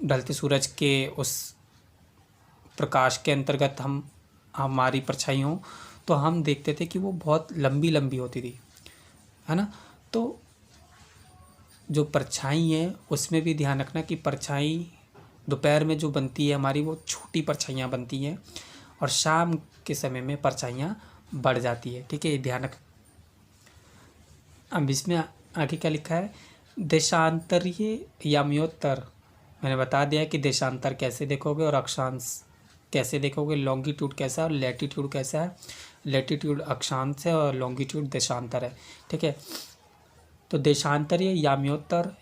ढलते सूरज के उस प्रकाश के अंतर्गत हमारी परछाई हो, तो हम देखते थे कि वो बहुत लंबी लंबी होती थी, है ना। तो जो परछाई है उसमें भी ध्यान रखना कि परछाई दोपहर में जो बनती है हमारी वो छोटी परछाइयाँ बनती हैं और शाम के समय में परछाइयाँ बढ़ जाती है, ठीक है, ये ध्यान रख। अब इसमें आगे क्या लिखा है, देशांतरीय याम्योत्तर, मैंने बता दिया कि देशांतर कैसे देखोगे और अक्षांश कैसे देखोगे, लॉन्गिट्यूड कैसा है और लैटिट्यूड कैसा है। लैटिट्यूड अक्षांश है और लॉन्गिट्यूड देशांतर है, ठीक है। तो देशांतरीय याम्योत्तर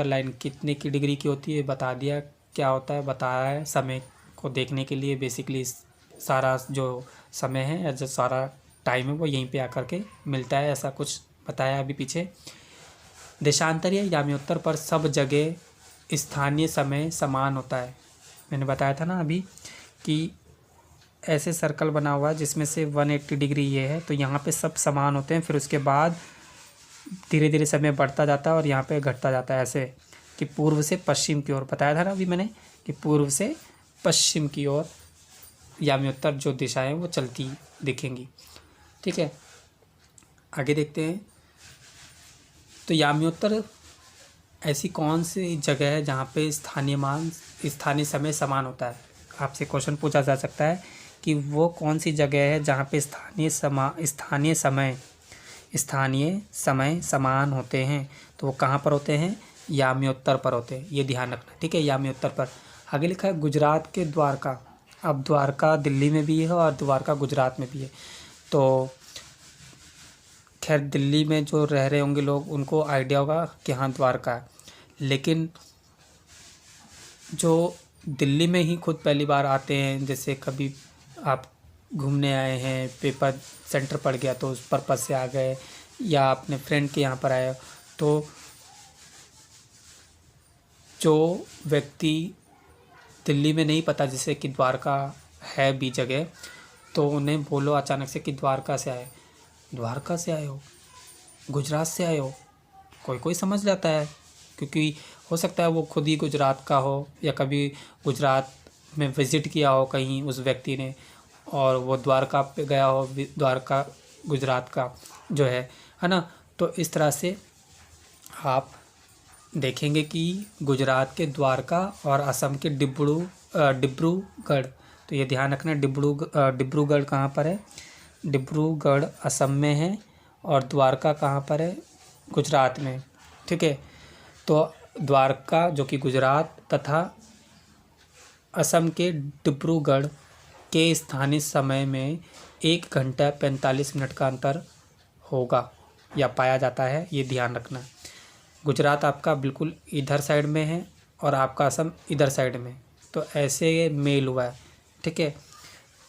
लाइन कितने की डिग्री की होती है बता दिया, क्या होता है बताया है। समय को देखने के लिए बेसिकली सारा जो समय है या जो सारा टाइम है वो यहीं पे आकर के मिलता है, ऐसा कुछ बताया अभी पीछे। देशांतरीय याम्योत्तर पर सब जगह स्थानीय समय समान होता है। मैंने बताया था ना अभी कि ऐसे सर्कल बना हुआ है जिसमें से 180 डिग्री ये है, तो यहाँ पे सब समान होते हैं, फिर उसके बाद धीरे धीरे समय बढ़ता जाता है और यहाँ पे घटता जाता है, ऐसे कि पूर्व से पश्चिम की ओर। बताया था ना अभी मैंने कि पूर्व से पश्चिम की ओर याम्योत्तर जो दिशाएं वो चलती दिखेंगी, ठीक है। आगे देखते हैं, तो याम्योत्तर ऐसी कौन सी जगह है जहाँ पे स्थानीय समय समान होता है। आपसे क्वेश्चन पूछा जा सकता है कि वो कौन सी जगह है जहाँ पे स्थानीय समय समान होते हैं, तो वो कहाँ पर होते हैं, याम्योत्तर पर होते हैं, ये ध्यान रखना, ठीक है, याम्योत्तर पर। आगे लिखा है गुजरात के द्वारका। अब द्वारका दिल्ली में भी है और द्वारका गुजरात में भी है, तो खैर दिल्ली में जो रह रहे होंगे लोग उनको आइडिया होगा कि हाँ द्वारका है, लेकिन जो दिल्ली में ही खुद पहली बार आते हैं, जैसे कभी आप घूमने आए हैं, पेपर सेंटर पड़ गया तो उस पर्पज़ से आ गए, या अपने फ्रेंड के यहाँ पर आए, तो जो व्यक्ति दिल्ली में नहीं पता जैसे कि द्वारका है भी जगह, तो उन्हें बोलो अचानक से कि द्वारका से आए, द्वारका से आए हो, गुजरात से आए हो, कोई कोई समझ जाता है, क्योंकि हो सकता है वो खुद ही गुजरात का हो या कभी गुजरात में विज़िट किया हो कहीं उस व्यक्ति ने, और वो द्वारका पे गया हो, द्वारका गुजरात का जो है ना। तो इस तरह से आप देखेंगे कि गुजरात के द्वारका और असम के डिब्रूगढ़, तो ये ध्यान रखना, डिब्रूगढ़ कहाँ पर है, डिब्रूगढ़ असम में है, और द्वारका कहाँ पर है, गुजरात में। ठीक है, तो द्वारका जो कि गुजरात तथा असम के डिब्रूगढ़ के स्थानीय समय में 1 घंटा 45 मिनट का अंतर होगा या पाया जाता है, ये ध्यान रखना। गुजरात आपका बिल्कुल इधर साइड में है और आपका असम इधर साइड में, तो ऐसे ये मेल हुआ है। ठीक है,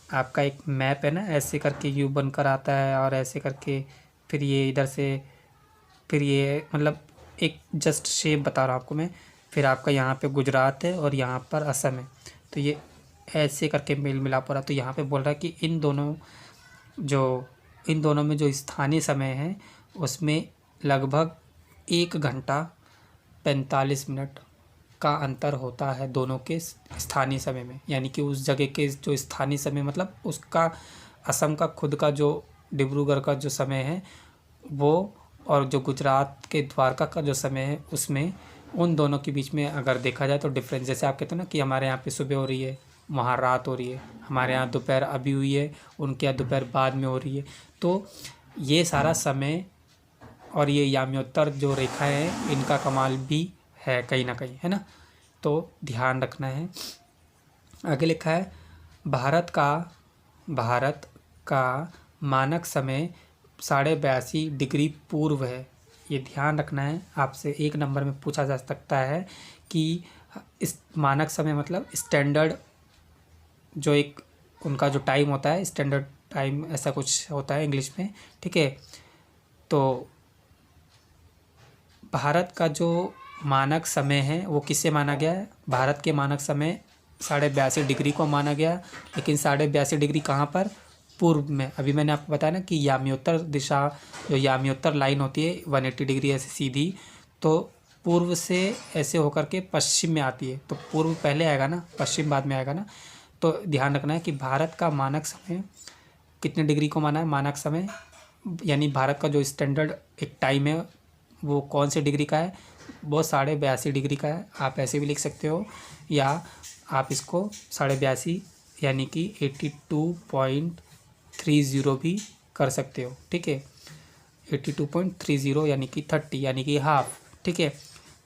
आपका एक मैप है ना, ऐसे करके यू बनकर आता है और ऐसे करके फिर ये इधर से, फिर ये मतलब एक जस्ट शेप बता रहा हूँ आपको मैं। फिर आपका यहाँ पे गुजरात है और यहाँ पर असम है, तो ये ऐसे करके मेल मिलाप हो रहा। तो यहाँ पे बोल रहा है कि इन दोनों में जो स्थानीय समय है उसमें लगभग 1 घंटा 45 मिनट का अंतर होता है दोनों के स्थानीय समय में। यानी कि उस जगह के जो स्थानीय समय मतलब उसका असम का खुद का जो डिब्रूगढ़ का जो समय है वो, और जो गुजरात के द्वारका का जो समय है उसमें, उन दोनों के बीच में अगर देखा जाए तो डिफरेंस, जैसे आप कहते हो ना कि हमारे यहाँ पे सुबह हो रही है, वहाँ रात हो रही है, हमारे यहाँ दोपहर अभी हुई है, उनके यहाँ दोपहर बाद में हो रही है। तो ये सारा समय और ये याम्योत्तर जो रेखाएं हैं इनका कमाल भी है कहीं ना कहीं, है ना। तो ध्यान रखना है। आगे लिखा है भारत का मानक समय 82.5 डिग्री पूर्व है। ये ध्यान रखना है, आपसे 1 नंबर में पूछा जा सकता है कि इस मानक समय मतलब स्टैंडर्ड, जो एक उनका जो टाइम होता है, स्टैंडर्ड टाइम ऐसा कुछ होता है इंग्लिश में। ठीक है, तो भारत का जो मानक समय है वो किससे माना गया है, भारत के मानक समय 82.5 डिग्री को माना गया, लेकिन 82.5 डिग्री कहाँ पर, पूर्व में। अभी मैंने आपको बताया ना कि याम्योत्तर दिशा, जो याम्योत्तर लाइन होती है 180 डिग्री ऐसे सीधी, तो पूर्व से ऐसे होकर के पश्चिम में आती है, तो पूर्व पहले आएगा ना, पश्चिम बाद में आएगा ना। तो ध्यान रखना है कि भारत का मानक समय कितने डिग्री को माना है, मानक समय यानी भारत का जो स्टैंडर्ड एक टाइम है वो कौन से डिग्री का है, वो 82.5 डिग्री का है। आप ऐसे भी लिख सकते हो, या आप इसको 82.5 यानी कि 82.30 भी कर सकते हो। ठीक है, 82.30 यानी कि 30 यानी कि हाफ। ठीक है,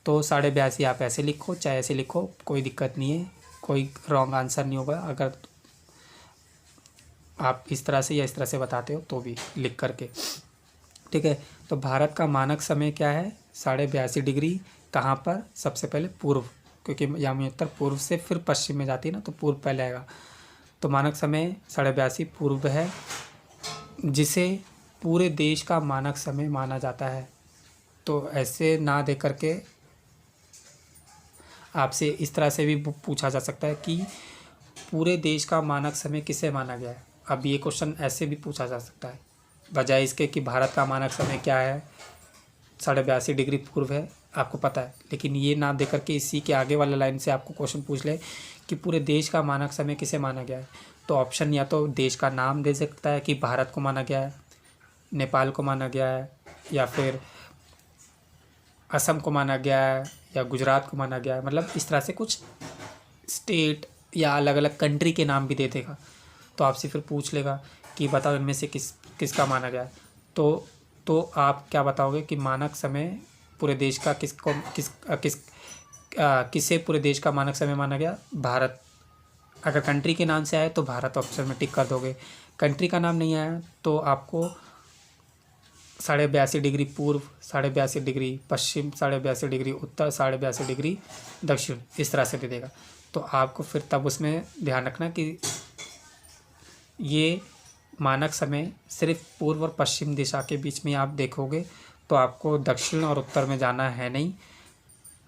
तो 82.5 आप ऐसे लिखो चाहे ऐसे लिखो, कोई दिक्कत नहीं है, कोई रॉन्ग आंसर नहीं होगा अगर आप इस तरह से या इस तरह से बताते हो तो भी लिख करके। ठीक है, तो भारत का मानक समय क्या है, 82.5 डिग्री। कहाँ पर, सबसे पहले पूर्व, क्योंकि याम्योत्तर पूर्व से फिर पश्चिम में जाती है ना, तो पूर्व पहले आएगा। तो मानक समय 82.5 पूर्व है, जिसे पूरे देश का मानक समय माना जाता है। तो ऐसे ना दे करके आपसे इस तरह से भी पूछा जा सकता है कि पूरे देश का मानक समय किसे माना गया है। अब ये क्वेश्चन ऐसे भी पूछा जा सकता है, बजाय इसके कि भारत का मानक समय क्या है, 82.5 डिग्री पूर्व है, आपको पता है, लेकिन ये ना दे करके इसी के आगे वाला लाइन से आपको क्वेश्चन पूछ ले कि पूरे देश का मानक समय किसे माना गया है। तो ऑप्शन या तो देश का नाम दे सकता है कि भारत को माना गया है, नेपाल को माना गया है, या फिर असम को माना गया है, या गुजरात को माना गया है, मतलब इस तरह से कुछ स्टेट या अलग अलग कंट्री के नाम भी दे देगा। तो आपसे फिर पूछ लेगा कि बताओ इनमें से किसका माना गया है। तो आप क्या बताओगे कि मानक समय पूरे देश का किसे पूरे देश का मानक समय माना गया, भारत। अगर कंट्री के नाम से आए तो भारत ऑप्शन में टिक कर दोगे, कंट्री का नाम नहीं आया तो आपको 82.5 डिग्री पूर्व, 82.5 डिग्री पश्चिम, 82.5 डिग्री उत्तर, 82.5 डिग्री दक्षिण, इस तरह से दे देगा। तो आपको फिर तब उसमें ध्यान रखना कि ये मानक समय सिर्फ पूर्व और पश्चिम दिशा के बीच में आप देखोगे, तो आपको दक्षिण और उत्तर में जाना है नहीं,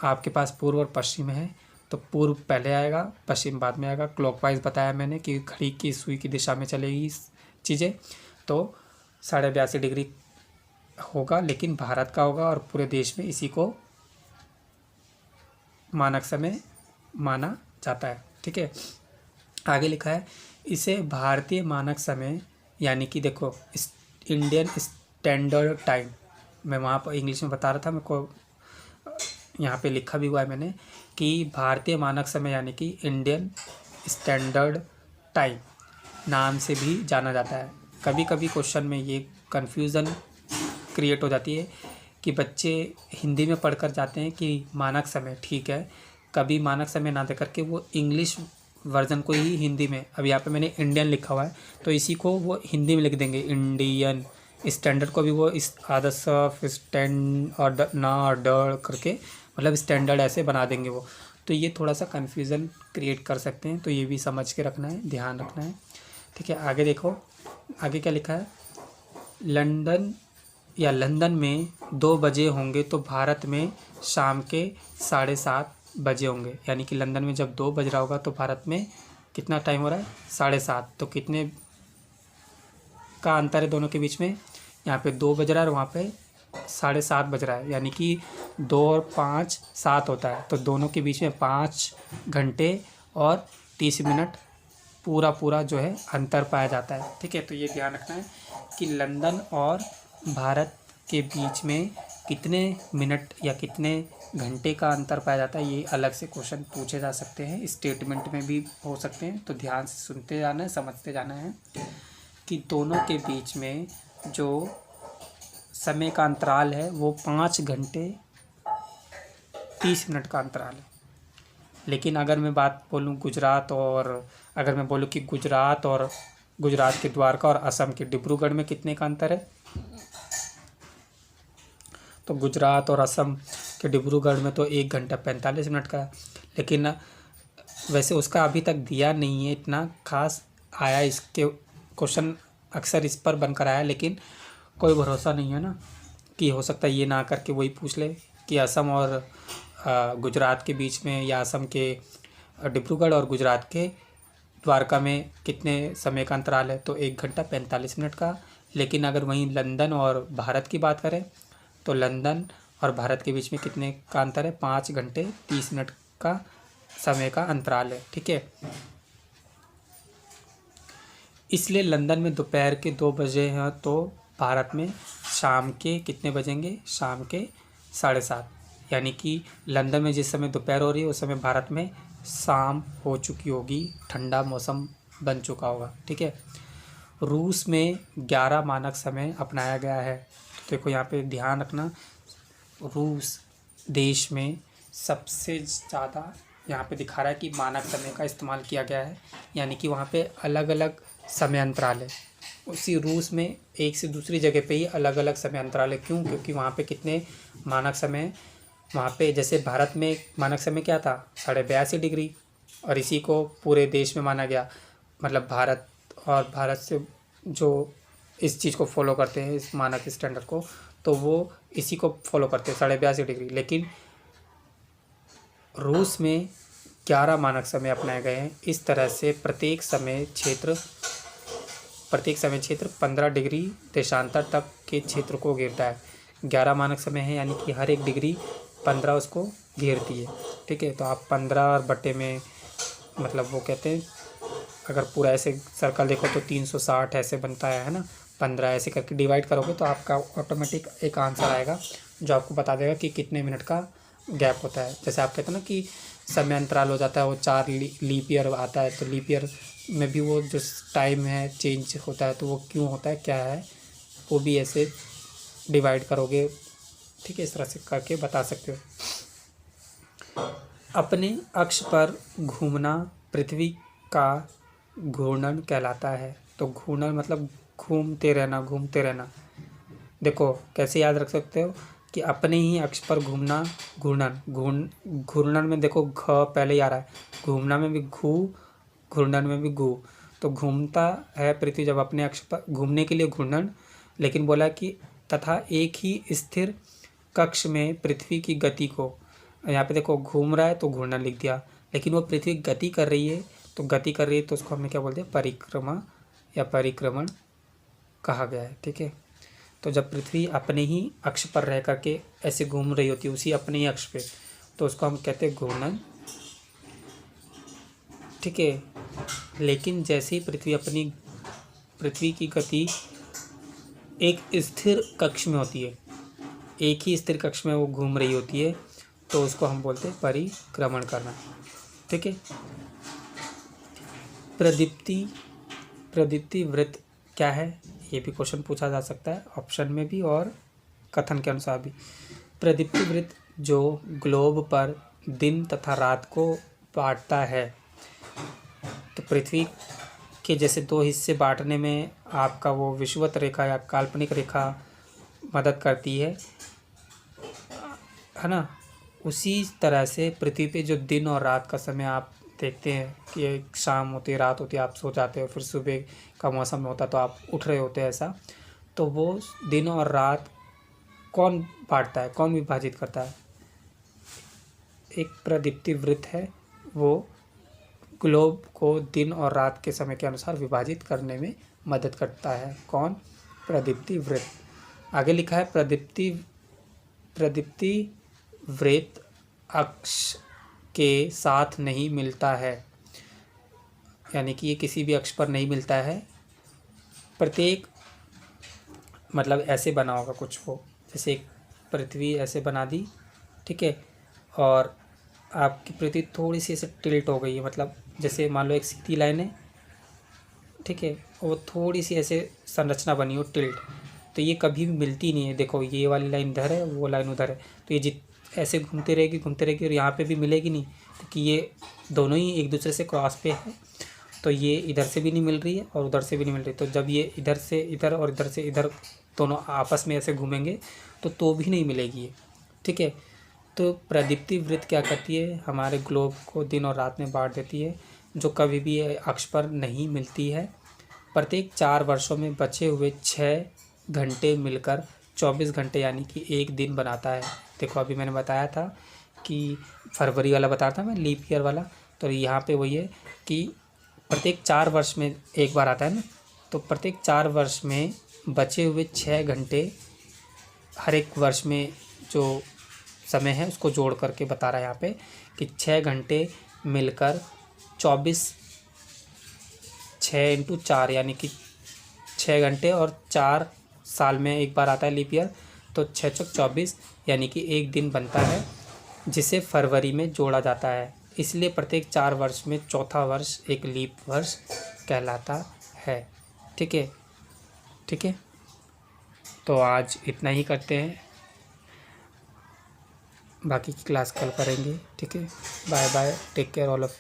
आपके पास पूर्व और पश्चिम है, तो पूर्व पहले आएगा पश्चिम बाद में आएगा। क्लॉकवाइज बताया मैंने कि घड़ी की सुई की दिशा में चलेगी चीज़ें। तो 82.5 डिग्री होगा, लेकिन भारत का होगा और पूरे देश में इसी को मानक समय माना जाता है। ठीक है, आगे लिखा है इसे भारतीय मानक समय यानी कि देखो इंडियन स्टैंडर्ड टाइम, मैं वहाँ पर इंग्लिश में बता रहा था, मेरे को यहाँ पे लिखा भी हुआ है मैंने कि भारतीय मानक समय यानी कि इंडियन स्टैंडर्ड टाइम नाम से भी जाना जाता है। कभी कभी क्वेश्चन में ये कन्फ्यूज़न क्रिएट हो जाती है कि बच्चे हिंदी में पढ़कर जाते हैं कि मानक समय, ठीक है, कभी मानक समय ना दे करके वो इंग्लिश वर्जन को ही हिंदी में, अब यहाँ पे मैंने इंडियन लिखा हुआ है तो इसी को वो हिंदी में लिख देंगे इंडियन, स्टैंडर्ड को भी वो इस आदर्श ऑफ स्टैंड और ना और ड करके मतलब स्टैंडर्ड ऐसे बना देंगे वो, तो ये थोड़ा सा कन्फ्यूज़न क्रिएट कर सकते हैं, तो ये भी समझ के रखना है, ध्यान रखना है। ठीक है, आगे देखो, आगे क्या लिखा है, लंदन में 2 बजे होंगे तो भारत में शाम के 7:30 बजे होंगे, यानी कि लंदन में जब 2 बज रहा होगा तो भारत में कितना टाइम हो रहा है, 7:30, तो कितने का अंतर है दोनों के बीच में, यहाँ पे 2 बज रहा है और वहाँ पे 7:30 बज रहा है, यानी कि 2 और 5 7 होता है, तो दोनों के बीच में 5 घंटे और 30 मिनट पूरा जो है अंतर पाया जाता है। ठीक है, तो ये ध्यान रखना है कि लंदन और भारत के बीच में कितने मिनट या कितने घंटे का अंतर पाया जाता है, ये अलग से क्वेश्चन पूछे जा सकते हैं, स्टेटमेंट में भी हो सकते हैं, तो ध्यान से सुनते जाना है, समझते जाना है कि दोनों के बीच में जो समय का अंतराल है वो 5 घंटे 30 मिनट का अंतराल है। लेकिन अगर मैं बात बोलूँ गुजरात और अगर मैं बोलूँ कि गुजरात के द्वारका और असम के डिब्रूगढ़ में कितने का अंतर है, तो गुजरात और असम के डिब्रूगढ़ में तो 1 घंटा 45 मिनट का है, लेकिन वैसे उसका अभी तक दिया नहीं है, इतना खास आया इसके क्वेश्चन अक्सर इस पर बनकर आया, लेकिन कोई भरोसा नहीं है ना कि हो सकता है ये ना करके वही पूछ ले कि असम और गुजरात के बीच में या असम के डिब्रूगढ़ और गुजरात के द्वारका में कितने समय का अंतराल है, तो 1 घंटा 45 मिनट का। लेकिन अगर वहीं लंदन और भारत की बात करें तो लंदन और भारत के बीच में कितने का अंतर है, 5 घंटे 30 मिनट का समय का अंतराल है। ठीक है, इसलिए लंदन में दोपहर के 2 बजे हैं तो भारत में शाम के कितने बजेंगे, शाम के 7:30, यानी कि लंदन में जिस समय दोपहर हो रही है उस समय भारत में शाम हो चुकी होगी, ठंडा मौसम बन चुका होगा। ठीक है, रूस में 11 मानक समय अपनाया गया है, तो देखो यहाँ पे ध्यान रखना, रूस देश में सबसे ज़्यादा यहाँ पे दिखा रहा है कि मानक समय का इस्तेमाल किया गया है, यानी कि वहाँ पे अलग अलग समय अंतराल है। उसी रूस में एक से दूसरी जगह पे ही अलग अलग समय अंतराल है, क्यों, क्योंकि वहाँ पे कितने मानक समय, वहाँ पे जैसे भारत में मानक समय क्या था 82.5 डिग्री, और इसी को पूरे देश में माना गया, मतलब भारत से जो इस चीज़ को फॉलो करते हैं, इस मानक स्टैंडर्ड को, तो वो इसी को फॉलो करते हैं 82.5 डिग्री। लेकिन रूस में 11 मानक समय अपनाए गए हैं। इस तरह से प्रत्येक समय क्षेत्र 15 डिग्री देशांतर तक के क्षेत्र को घेरता है। 11 मानक समय है, यानी कि हर एक डिग्री 15 उसको घेरती है। ठीक है, तो आप 15 और बटे में मतलब वो कहते हैं, अगर पूरा ऐसे सर्कल देखो तो 360 ऐसे बनता है ना, 15 ऐसे करके डिवाइड करोगे तो आपका ऑटोमेटिक एक आंसर आएगा जो आपको बता देगा कि कितने मिनट का गैप होता है। जैसे आप कहते हैं ना कि समय अंतराल हो जाता है, वो 4 लीप ईयर आता है, तो लीप ईयर में भी वो जो टाइम है चेंज होता है, तो वो क्यों होता है, क्या है, वो भी ऐसे डिवाइड करोगे। ठीक है, इस तरह से करके बता सकते हो। अपने अक्ष पर घूमना पृथ्वी का घूर्णन कहलाता है। तो घूर्णन मतलब घूमते रहना। देखो कैसे याद रख सकते हो कि अपने ही अक्ष पर घूमना, घूर्णन में देखो घ पहले ही आ रहा है, घूमना में भी घू, घूर्णन में भी घू, तो घूमता है पृथ्वी जब अपने अक्ष पर, घूमने के लिए घूर्णन। लेकिन बोला कि तथा एक ही स्थिर कक्ष में पृथ्वी की गति को, यहाँ पे देखो घूम रहा है तो घूर्णन लिख दिया, लेकिन वो पृथ्वी गति कर रही है तो उसको हमने क्या बोलते हैं, परिक्रमा या परिक्रमण कहा गया है। ठीक है, तो जब पृथ्वी अपने ही अक्ष पर रह करके ऐसे घूम रही होती है उसी अपने ही अक्ष पे, तो उसको हम कहते हैं घूर्णन। ठीक है, लेकिन जैसे ही पृथ्वी की गति एक स्थिर कक्ष में होती है, एक ही स्थिर कक्ष में वो घूम रही होती है, तो उसको हम बोलते हैं परिक्रमण करना। ठीक है। प्रदीप्ति वृत्त क्या है, ये भी क्वेश्चन पूछा जा सकता है ऑप्शन में भी और कथन के अनुसार भी। प्रदीप्ति वृत्त जो ग्लोब पर दिन तथा रात को बांटता है। तो पृथ्वी के जैसे दो हिस्से बांटने में आपका वो विषुवत रेखा या काल्पनिक रेखा मदद करती है ना। उसी तरह से पृथ्वी पे जो दिन और रात का समय आप देखते हैं कि एक शाम होती है, रात होती है, आप सो जाते हो, फिर सुबह का मौसम होता तो आप उठ रहे होते हैं, ऐसा। तो वो दिन और रात कौन बांटता है, कौन विभाजित करता है? एक प्रदीप्ति वृत्त है, वो ग्लोब को दिन और रात के समय के अनुसार विभाजित करने में मदद करता है। कौन? प्रदीप्ति वृत्त। आगे लिखा है प्रदीप्ति वृत्त अक्ष के साथ नहीं मिलता है, यानी कि ये किसी भी अक्ष पर नहीं मिलता है। प्रत्येक मतलब ऐसे बना होगा कुछ, वो जैसे एक पृथ्वी ऐसे बना दी, ठीक है, और आपकी पृथ्वी थोड़ी सी ऐसे टिल्ट हो गई है, मतलब जैसे मान लो एक सीधी लाइन है, ठीक है, वो थोड़ी सी ऐसे संरचना बनी हो टिल्ट, तो ये कभी भी मिलती नहीं है। देखो ये वाली लाइन इधर है, वो लाइन उधर है, तो ये ऐसे घूमती रहेगी और यहाँ पे भी मिलेगी नहीं, क्योंकि ये दोनों ही एक दूसरे से क्रॉस पे है। तो ये इधर से भी नहीं मिल रही है और उधर से भी नहीं मिल रही, तो जब ये इधर से इधर और इधर से इधर दोनों आपस में ऐसे घूमेंगे तो भी नहीं मिलेगी ये, ठीक है। तो प्रदीप्ति वृत्त क्या करती है, हमारे ग्लोब को दिन और रात में बांट देती है, जो कभी भी अक्ष पर नहीं मिलती है। प्रत्येक 4 वर्षों में बचे हुए 6 घंटे मिलकर 24 घंटे यानी कि एक दिन बनाता है। देखो अभी मैंने बताया था कि फरवरी वाला बताया था मैं, लीप ईयर वाला, तो यहाँ पे वही है कि प्रत्येक 4 वर्ष में एक बार आता है ना, तो प्रत्येक 4 वर्ष में बचे हुए 6 घंटे हर एक वर्ष में जो समय है उसको जोड़ करके बता रहा है यहाँ पे कि 6 घंटे मिलकर 24, 6 × 4 यानी कि 6 घंटे, और 4 साल में एक बार आता है लीप ईयर, तो 6 × 24 यानी कि एक दिन बनता है, जिसे फरवरी में जोड़ा जाता है। इसलिए प्रत्येक 4 वर्ष में चौथा वर्ष एक लीप वर्ष कहलाता है। ठीक है, ठीक है। तो आज इतना ही करते हैं, बाकी की क्लास कल करेंगे। ठीक है, bye bye, take care all of.